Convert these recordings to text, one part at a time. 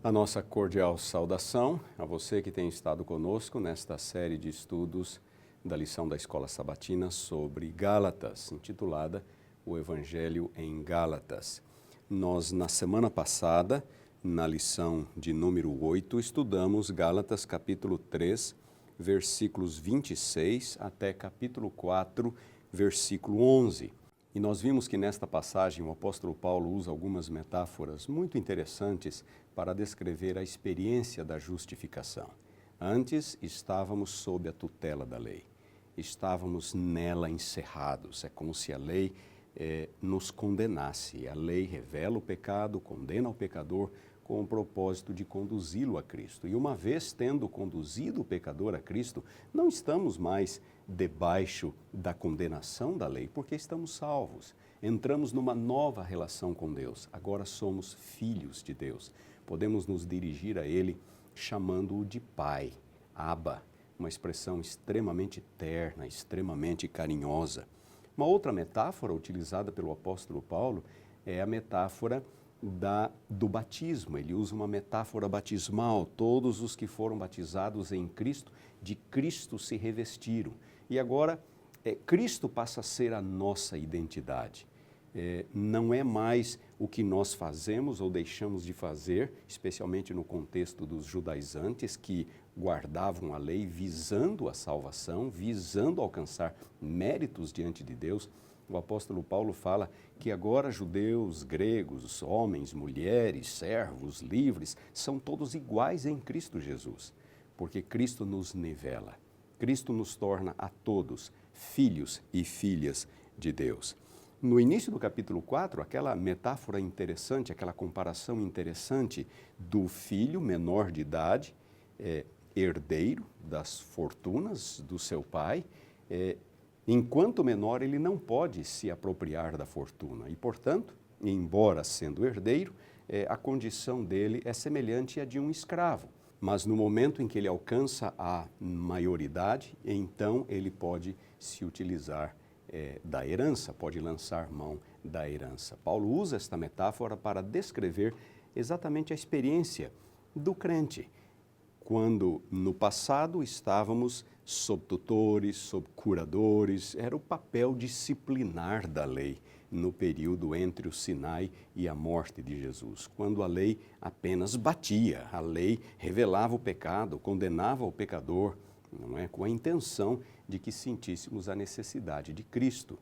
A nossa cordial saudação a você que tem estado conosco nesta série de estudos da lição da Escola Sabatina sobre Gálatas, intitulada O Evangelho em Gálatas. Nós, na semana passada, na lição de número 8, estudamos Gálatas capítulo 3, versículos 26 até capítulo 4, versículo 11. E nós vimos que nesta passagem o apóstolo Paulo usa algumas metáforas muito interessantes para descrever a experiência da justificação. Antes estávamos sob a tutela da lei, estávamos nela encerrados, é como se a lei nos condenasse. A lei revela o pecado, condena o pecador com o propósito de conduzi-lo a Cristo. E uma vez tendo conduzido o pecador a Cristo, não estamos mais debaixo da condenação da lei, porque estamos salvos. Entramos numa nova relação com Deus. Agora somos filhos de Deus. Podemos nos dirigir a Ele chamando-o de Pai, Abba, uma expressão extremamente terna, extremamente carinhosa. Uma outra metáfora utilizada pelo apóstolo Paulo é a metáfora do batismo. Ele usa uma metáfora batismal. Todos os que foram batizados em Cristo, de Cristo se revestiram. E agora, Cristo passa a ser a nossa identidade. Não é mais o que nós fazemos ou deixamos de fazer, especialmente no contexto dos judaizantes que guardavam a lei visando a salvação, visando alcançar méritos diante de Deus. O apóstolo Paulo fala que agora judeus, gregos, homens, mulheres, servos, livres, são todos iguais em Cristo Jesus, porque Cristo nos nivela, Cristo nos torna a todos filhos e filhas de Deus. No início do capítulo 4, aquela metáfora interessante, aquela comparação interessante do filho menor de idade, herdeiro das fortunas do seu pai, enquanto menor, ele não pode se apropriar da fortuna e, portanto, embora sendo herdeiro, a condição dele é semelhante à de um escravo. Mas no momento em que ele alcança a maioridade, então ele pode se utilizar da herança, pode lançar mão da herança. Paulo usa esta metáfora para descrever exatamente a experiência do crente, quando no passado estávamos sob tutores, sob curadores, era o papel disciplinar da lei no período entre o Sinai e a morte de Jesus, quando a lei apenas batia, a lei revelava o pecado, condenava o pecador, não é? Com a intenção de que sentíssemos a necessidade de Cristo.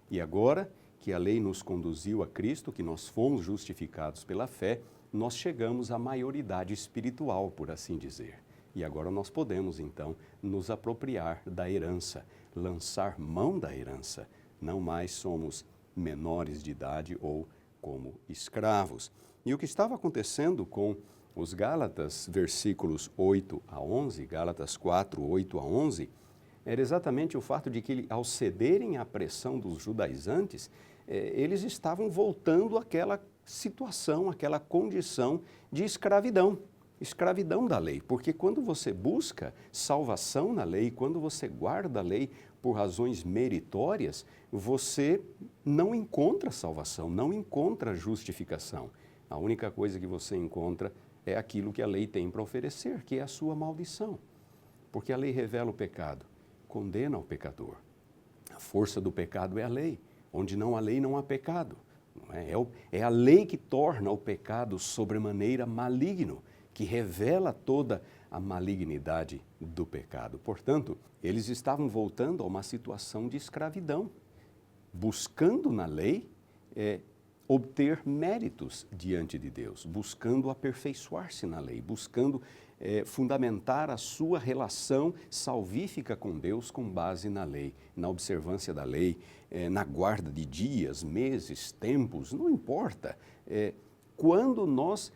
E agora que a lei nos conduziu a Cristo, que nós fomos justificados pela fé, nós chegamos à maioridade espiritual, por assim dizer. E agora nós podemos, então, nos apropriar da herança, lançar mão da herança. Não mais somos menores de idade ou como escravos. E o que estava acontecendo com os Gálatas, versículos 8 a 11, Gálatas 4, 8 a 11, era exatamente o fato de que, ao cederem à pressão dos judaizantes, eles estavam voltando àquela situação, àquela condição de escravidão da lei, porque quando você busca salvação na lei, quando você guarda a lei por razões meritórias, você não encontra salvação, não encontra justificação. A única coisa que você encontra é aquilo que a lei tem para oferecer, que é a sua maldição, porque a lei revela o pecado, condena o pecador. A força do pecado é a lei, onde não há lei não há pecado. Não é? É a lei que torna o pecado sobremaneira maligno, que revela toda a malignidade do pecado. Portanto, eles estavam voltando a uma situação de escravidão, buscando na lei obter méritos diante de Deus, buscando aperfeiçoar-se na lei, buscando fundamentar a sua relação salvífica com Deus com base na lei, na observância da lei, na guarda de dias, meses, tempos, não importa. Quando nós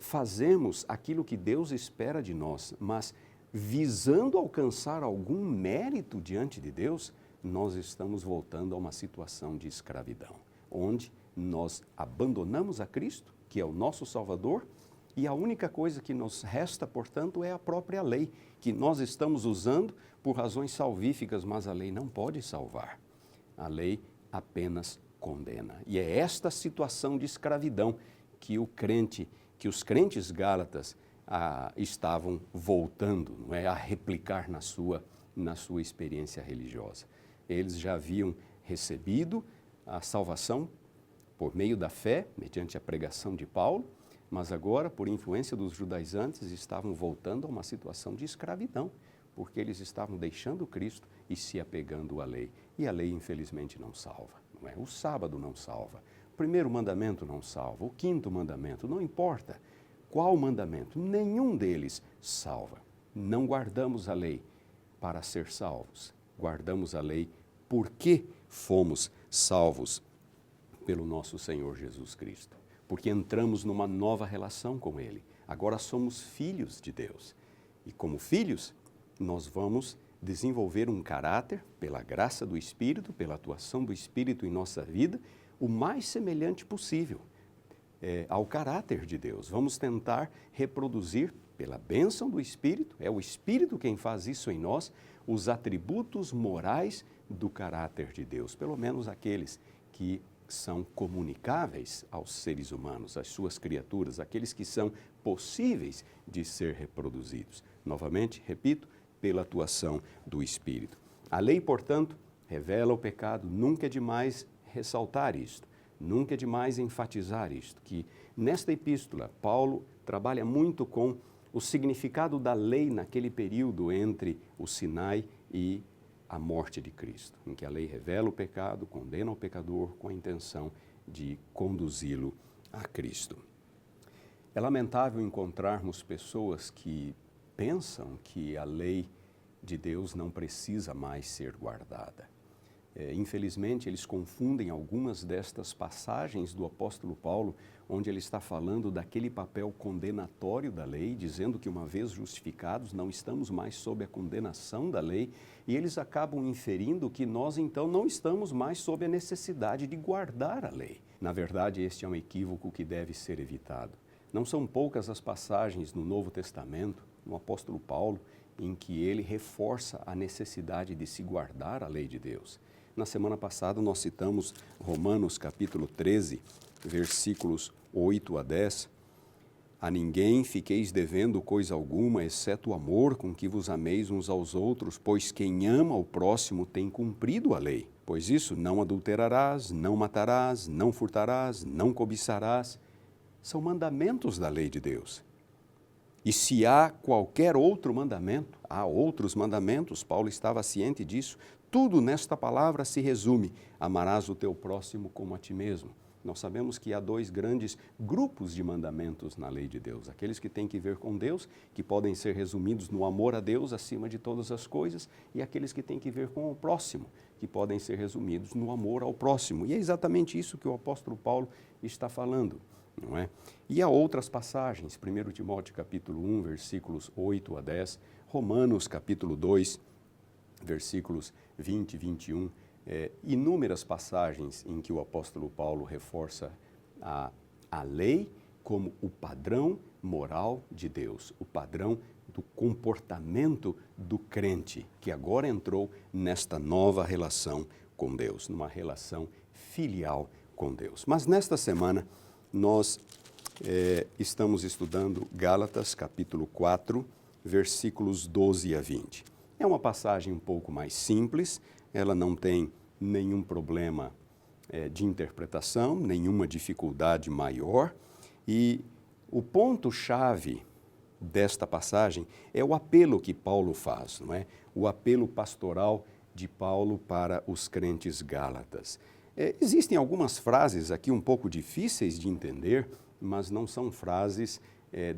fazemos aquilo que Deus espera de nós, mas visando alcançar algum mérito diante de Deus, nós estamos voltando a uma situação de escravidão, onde nós abandonamos a Cristo, que é o nosso Salvador, e a única coisa que nos resta, portanto, é a própria lei, que nós estamos usando por razões salvíficas, mas a lei não pode salvar. A lei apenas condena. E é esta situação de escravidão que o crente que os crentes gálatas estavam voltando, não é, a replicar na sua experiência religiosa. Eles já haviam recebido a salvação por meio da fé, mediante a pregação de Paulo, mas agora, por influência dos judaizantes, estavam voltando a uma situação de escravidão, porque eles estavam deixando Cristo e se apegando à lei. E a lei, infelizmente, não salva, não é? O sábado não salva, o primeiro mandamento não salva, o quinto mandamento, não importa qual mandamento, nenhum deles salva. Não guardamos a lei para ser salvos, guardamos a lei porque fomos salvos pelo nosso Senhor Jesus Cristo, porque entramos numa nova relação com Ele. Agora somos filhos de Deus e, como filhos, nós vamos desenvolver um caráter, pela graça do Espírito, pela atuação do Espírito em nossa vida, o mais semelhante possível ao caráter de Deus. Vamos tentar reproduzir, pela bênção do Espírito, é o Espírito quem faz isso em nós, os atributos morais do caráter de Deus, pelo menos aqueles que são comunicáveis aos seres humanos, às suas criaturas, aqueles que são possíveis de ser reproduzidos. Novamente, repito, pela atuação do Espírito. A lei, portanto, revela o pecado. Nunca é demais ressaltar isto, nunca é demais enfatizar isto, que nesta epístola, Paulo trabalha muito com o significado da lei naquele período entre o Sinai e a morte de Cristo, em que a lei revela o pecado, condena o pecador com a intenção de conduzi-lo a Cristo. É lamentável encontrarmos pessoas que pensam que a lei de Deus não precisa mais ser guardada. Infelizmente, eles confundem algumas destas passagens do apóstolo Paulo, onde ele está falando daquele papel condenatório da lei, dizendo que uma vez justificados não estamos mais sob a condenação da lei, e eles acabam inferindo que nós então não estamos mais sob a necessidade de guardar a lei. Na verdade, este é um equívoco que deve ser evitado. Não são poucas as passagens no Novo Testamento, no apóstolo Paulo, em que ele reforça a necessidade de se guardar a lei de Deus. Na semana passada nós citamos Romanos capítulo 13, versículos 8 a 10. A ninguém fiqueis devendo coisa alguma, exceto o amor com que vos ameis uns aos outros, pois quem ama o próximo tem cumprido a lei. Pois isso, não adulterarás, não matarás, não furtarás, não cobiçarás, são mandamentos da lei de Deus. E se há qualquer outro mandamento, há outros mandamentos, Paulo estava ciente disso, tudo nesta palavra se resume: amarás o teu próximo como a ti mesmo. Nós sabemos que há dois grandes grupos de mandamentos na lei de Deus. Aqueles que têm que ver com Deus, que podem ser resumidos no amor a Deus acima de todas as coisas, e aqueles que têm que ver com o próximo, que podem ser resumidos no amor ao próximo. E é exatamente isso que o apóstolo Paulo está falando, não é? E há outras passagens, 1 Timóteo capítulo 1, versículos 8 a 10, Romanos capítulo 2, versículos 20 e 21, inúmeras passagens em que o apóstolo Paulo reforça a lei como o padrão moral de Deus, o padrão do comportamento do crente, que agora entrou nesta nova relação com Deus, numa relação filial com Deus. Mas nesta semana nós estamos estudando Gálatas capítulo 4, versículos 12 a 20. É uma passagem um pouco mais simples, ela não tem nenhum problema de interpretação, nenhuma dificuldade maior, e o ponto-chave desta passagem é o apelo que Paulo faz, não é? O apelo pastoral de Paulo para os crentes gálatas. Existem algumas frases aqui um pouco difíceis de entender, mas não são frases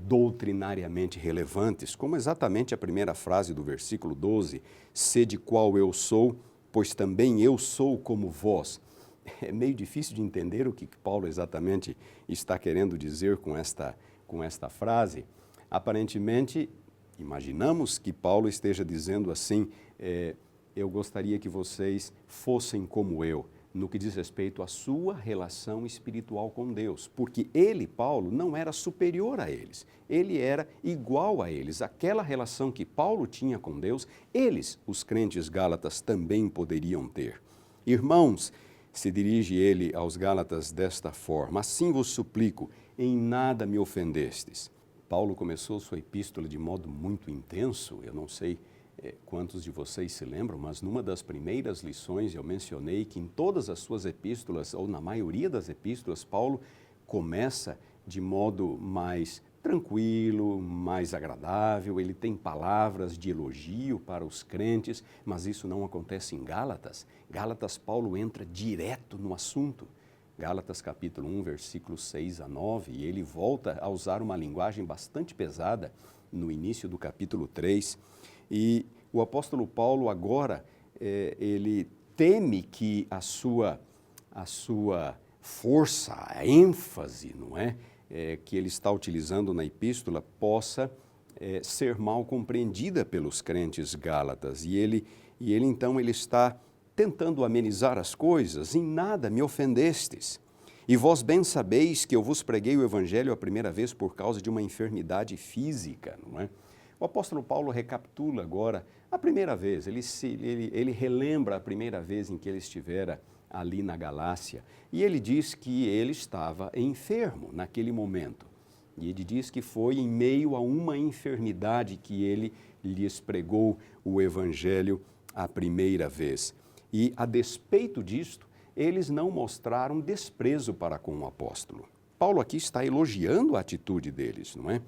doutrinariamente relevantes, como exatamente a primeira frase do versículo 12, sede qual eu sou, pois também eu sou como vós. É meio difícil de entender o que Paulo exatamente está querendo dizer com esta frase. Aparentemente, imaginamos que Paulo esteja dizendo assim, eu gostaria que vocês fossem como eu, no que diz respeito à sua relação espiritual com Deus, porque ele, Paulo, não era superior a eles, ele era igual a eles. Aquela relação que Paulo tinha com Deus, eles, os crentes gálatas, também poderiam ter. Irmãos, se dirige ele aos Gálatas desta forma: assim vos suplico, em nada me ofendestes. Paulo começou sua epístola de modo muito intenso. Eu não sei quantos de vocês se lembram, mas numa das primeiras lições eu mencionei que em todas as suas epístolas, ou na maioria das epístolas, Paulo começa de modo mais tranquilo, mais agradável. Ele tem palavras de elogio para os crentes, mas isso não acontece em Gálatas. Gálatas, Paulo entra direto no assunto. Gálatas capítulo 1, versículos 6 a 9, e ele volta a usar uma linguagem bastante pesada no início do capítulo 3. E o apóstolo Paulo agora, ele teme que a sua força, a ênfase, não é? Que ele está utilizando na epístola possa ser mal compreendida pelos crentes gálatas. E ele então ele está tentando amenizar as coisas. Em nada me ofendestes. E vós bem sabeis que eu vos preguei o evangelho a primeira vez por causa de uma enfermidade física, não é? O apóstolo Paulo recapitula agora a primeira vez, ele relembra a primeira vez em que ele estivera ali na Galácia, e ele diz que ele estava enfermo naquele momento. E ele diz que foi em meio a uma enfermidade que ele lhes pregou o evangelho a primeira vez. E a despeito disto, eles não mostraram desprezo para com o apóstolo. Paulo aqui está elogiando a atitude deles, não é?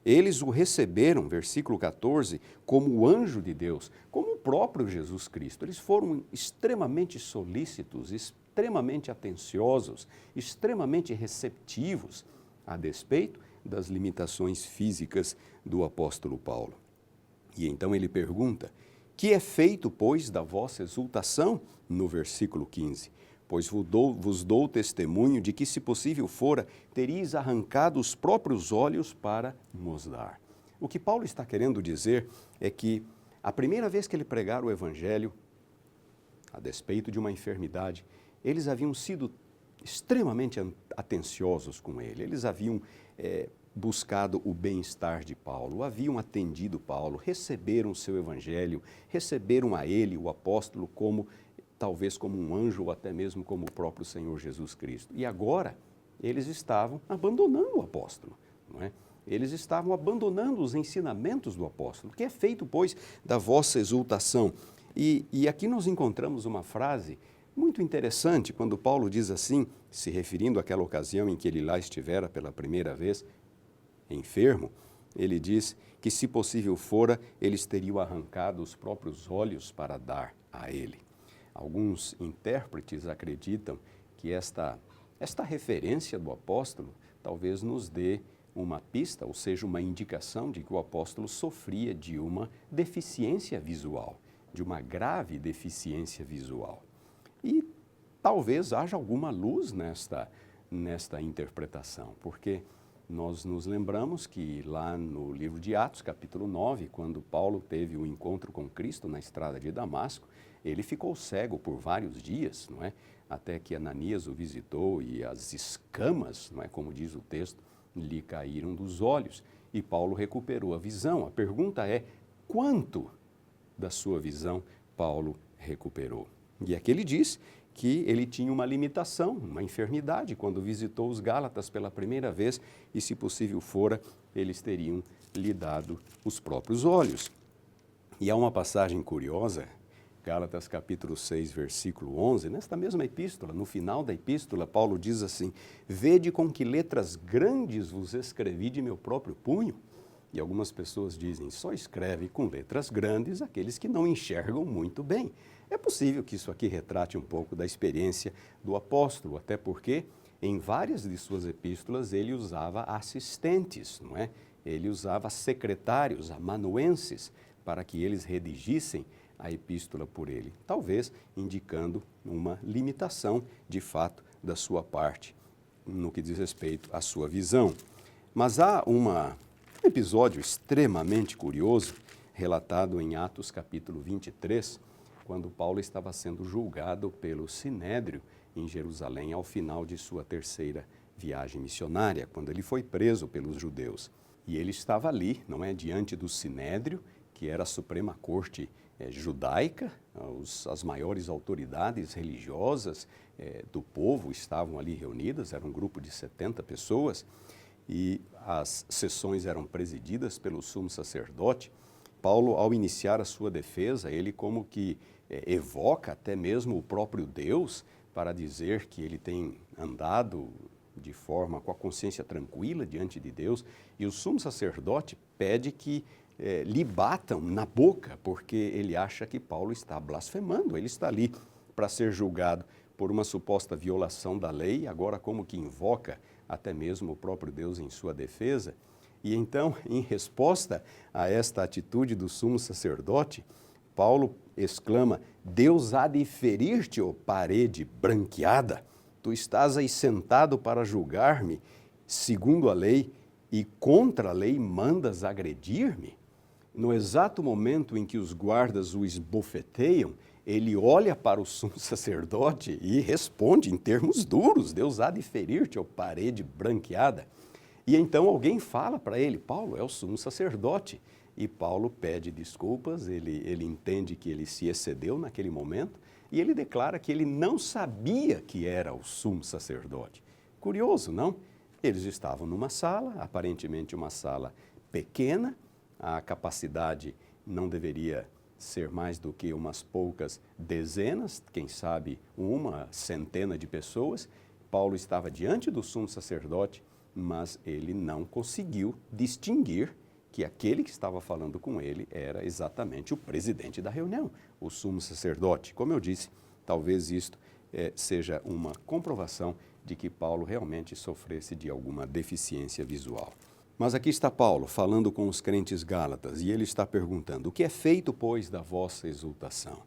Eles o receberam, versículo 14, como o anjo de Deus, como o próprio Jesus Cristo. Eles foram extremamente solícitos, extremamente atenciosos, extremamente receptivos, a despeito das limitações físicas do apóstolo Paulo. E então ele pergunta: que é feito, pois, da vossa exultação? No versículo 15. Pois vos dou testemunho de que, se possível fora, teríeis arrancado os próprios olhos para nos dar. O que Paulo está querendo dizer é que a primeira vez que ele pregara o evangelho, a despeito de uma enfermidade, eles haviam sido extremamente atenciosos com ele. Eles haviam buscado o bem-estar de Paulo, haviam atendido Paulo, receberam o seu evangelho, receberam a ele, o apóstolo, talvez como um anjo ou até mesmo como o próprio Senhor Jesus Cristo. E agora eles estavam abandonando o apóstolo, não é? Eles estavam abandonando os ensinamentos do apóstolo. Que é feito, pois, da vossa exultação? E aqui nós encontramos uma frase muito interessante, quando Paulo diz assim, se referindo àquela ocasião em que ele lá estivera pela primeira vez, enfermo, ele diz que, se possível fora, eles teriam arrancado os próprios olhos para dar a ele. Alguns intérpretes acreditam que esta referência do apóstolo talvez nos dê uma pista, ou seja, uma indicação de que o apóstolo sofria de uma deficiência visual, de uma grave deficiência visual. E talvez haja alguma luz nesta interpretação, porque nós nos lembramos que lá no livro de Atos, capítulo 9, quando Paulo teve o encontro com Cristo na estrada de Damasco, ele ficou cego por vários dias, não é? Até que Ananias o visitou e as escamas, não é, como diz o texto, lhe caíram dos olhos e Paulo recuperou a visão. A pergunta é: quanto da sua visão Paulo recuperou? E aqui ele diz que ele tinha uma limitação, uma enfermidade, quando visitou os Gálatas pela primeira vez e, se possível fora, eles teriam lhe dado os próprios olhos. E há uma passagem curiosa, Gálatas capítulo 6, versículo 11, nesta mesma epístola, no final da epístola, Paulo diz assim: vede com que letras grandes vos escrevi de meu próprio punho. E algumas pessoas dizem, só escreve com letras grandes aqueles que não enxergam muito bem. É possível que isso aqui retrate um pouco da experiência do apóstolo, até porque em várias de suas epístolas ele usava assistentes, não é? Ele usava secretários, amanuenses, para que eles redigissem a epístola por ele, talvez indicando uma limitação, de fato, da sua parte, no que diz respeito à sua visão. Mas há um episódio extremamente curioso, relatado em Atos capítulo 23, quando Paulo estava sendo julgado pelo Sinédrio em Jerusalém, ao final de sua terceira viagem missionária, quando ele foi preso pelos judeus. E ele estava ali, não é, diante do Sinédrio, que era a Suprema Corte judaica, as maiores autoridades religiosas do povo estavam ali reunidas, era um grupo de 70 pessoas, e as sessões eram presididas pelo sumo sacerdote. Paulo, ao iniciar a sua defesa, ele como que evoca até mesmo o próprio Deus para dizer que ele tem andado de forma com a consciência tranquila diante de Deus, e o sumo sacerdote pede que lhe batam na boca, porque ele acha que Paulo está blasfemando, ele está ali para ser julgado por uma suposta violação da lei, agora como que invoca até mesmo o próprio Deus em sua defesa. E então, em resposta a esta atitude do sumo sacerdote, Paulo exclama: Deus há de ferir-te, ó parede branqueada, tu estás aí sentado para julgar-me segundo a lei e contra a lei mandas agredir-me? No exato momento em que os guardas o esbofeteiam, ele olha para o sumo sacerdote e responde em termos duros: Deus há de ferir-te, ó parede branqueada. E então alguém fala para ele: Paulo é o sumo sacerdote. E Paulo pede desculpas, ele entende que ele se excedeu naquele momento e ele declara que ele não sabia que era o sumo sacerdote. Curioso, não? Eles estavam numa sala, aparentemente uma sala pequena, a capacidade não deveria ser mais do que umas poucas dezenas, quem sabe uma centena de pessoas. Paulo estava diante do sumo sacerdote, mas ele não conseguiu distinguir que aquele que estava falando com ele era exatamente o presidente da reunião, o sumo sacerdote. Como eu disse, talvez isto seja uma comprovação de que Paulo realmente sofresse de alguma deficiência visual. Mas aqui está Paulo falando com os crentes gálatas e ele está perguntando: o que é feito, pois, da vossa exultação?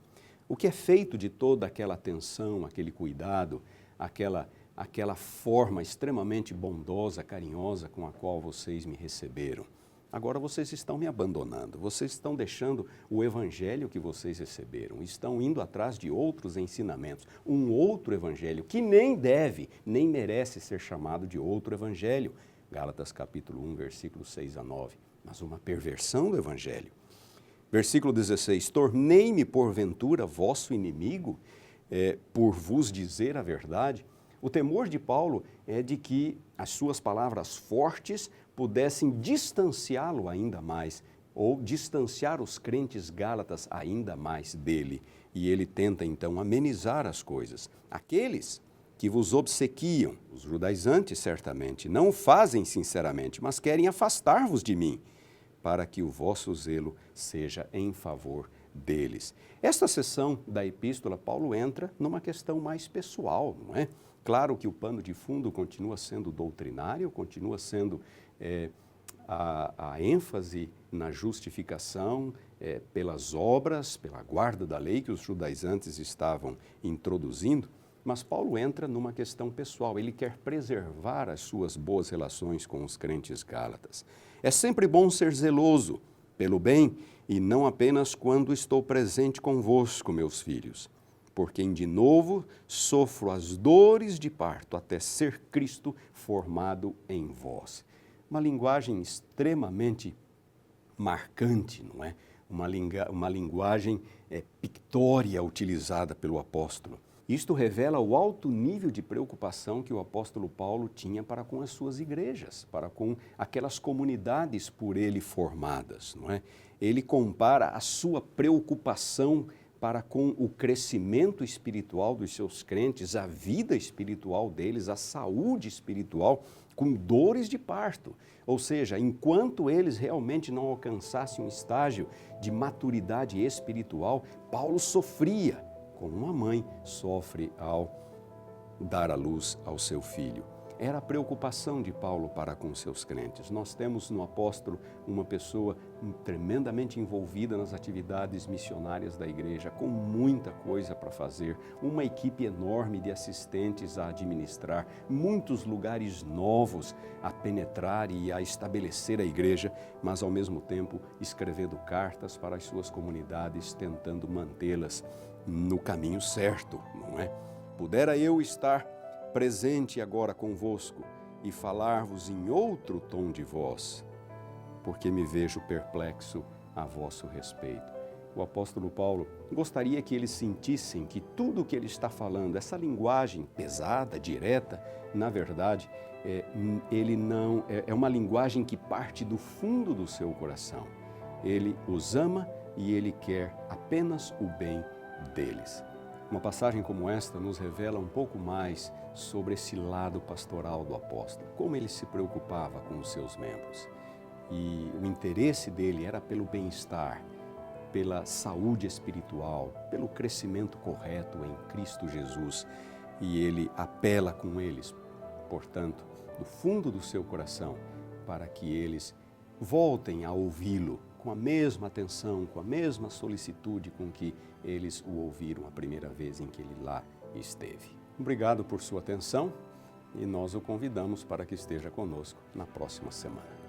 O que é feito de toda aquela atenção, aquele cuidado, aquela forma extremamente bondosa, carinhosa com a qual vocês me receberam? Agora vocês estão me abandonando, vocês estão deixando o evangelho que vocês receberam, estão indo atrás de outros ensinamentos, um outro evangelho que nem deve, nem merece ser chamado de outro evangelho. Gálatas capítulo 1, versículos 6 a 9, mas uma perversão do evangelho. Versículo 16, tornei-me porventura vosso inimigo por vos dizer a verdade? O temor de Paulo é de que as suas palavras fortes pudessem distanciá-lo ainda mais, ou distanciar os crentes gálatas ainda mais dele. E ele tenta então amenizar as coisas. Aqueles que vos obsequiam, os judaizantes certamente, não o fazem sinceramente, mas querem afastar-vos de mim, para que o vosso zelo seja em favor deles. Esta seção da epístola, Paulo entra numa questão mais pessoal, não é? Claro que o pano de fundo continua sendo doutrinário, continua sendo a ênfase na justificação pelas obras, pela guarda da lei que os judaizantes estavam introduzindo, mas Paulo entra numa questão pessoal, ele quer preservar as suas boas relações com os crentes gálatas. É sempre bom ser zeloso pelo bem e não apenas quando estou presente convosco, meus filhos, por quem de novo sofro as dores de parto até ser Cristo formado em vós. Uma linguagem extremamente marcante, não é? Uma linguagem pictória utilizada pelo apóstolo. Isto revela o alto nível de preocupação que o apóstolo Paulo tinha para com as suas igrejas, para com aquelas comunidades por ele formadas, não é? Ele compara a sua preocupação para com o crescimento espiritual dos seus crentes, a vida espiritual deles, a saúde espiritual, com dores de parto. Ou seja, enquanto eles realmente não alcançassem um estágio de maturidade espiritual, Paulo sofria, como uma mãe sofre ao dar à luz ao seu filho. Era a preocupação de Paulo para com seus crentes. Nós temos no apóstolo uma pessoa tremendamente envolvida nas atividades missionárias da igreja, com muita coisa para fazer, uma equipe enorme de assistentes a administrar, muitos lugares novos a penetrar e a estabelecer a igreja, mas ao mesmo tempo escrevendo cartas para as suas comunidades, tentando mantê-las no caminho certo, não é? Pudera eu estar presente agora convosco e falar-vos em outro tom de voz, porque me vejo perplexo a vosso respeito. o apóstolo Paulo gostaria que eles sentissem que tudo o que ele está falando, essa linguagem pesada, direta, na verdade, é uma linguagem que parte do fundo do seu coração. Ele os ama e ele quer apenas o bem deles. Uma passagem como esta nos revela um pouco mais sobre esse lado pastoral do apóstolo, como ele se preocupava com os seus membros. E o interesse dele era pelo bem-estar, pela saúde espiritual, pelo crescimento correto em Cristo Jesus. E ele apela com eles, portanto, do fundo do seu coração, para que eles voltem a ouvi-lo com a mesma atenção, com a mesma solicitude com que eles o ouviram a primeira vez em que ele lá esteve. Obrigado por sua atenção e nós o convidamos para que esteja conosco na próxima semana.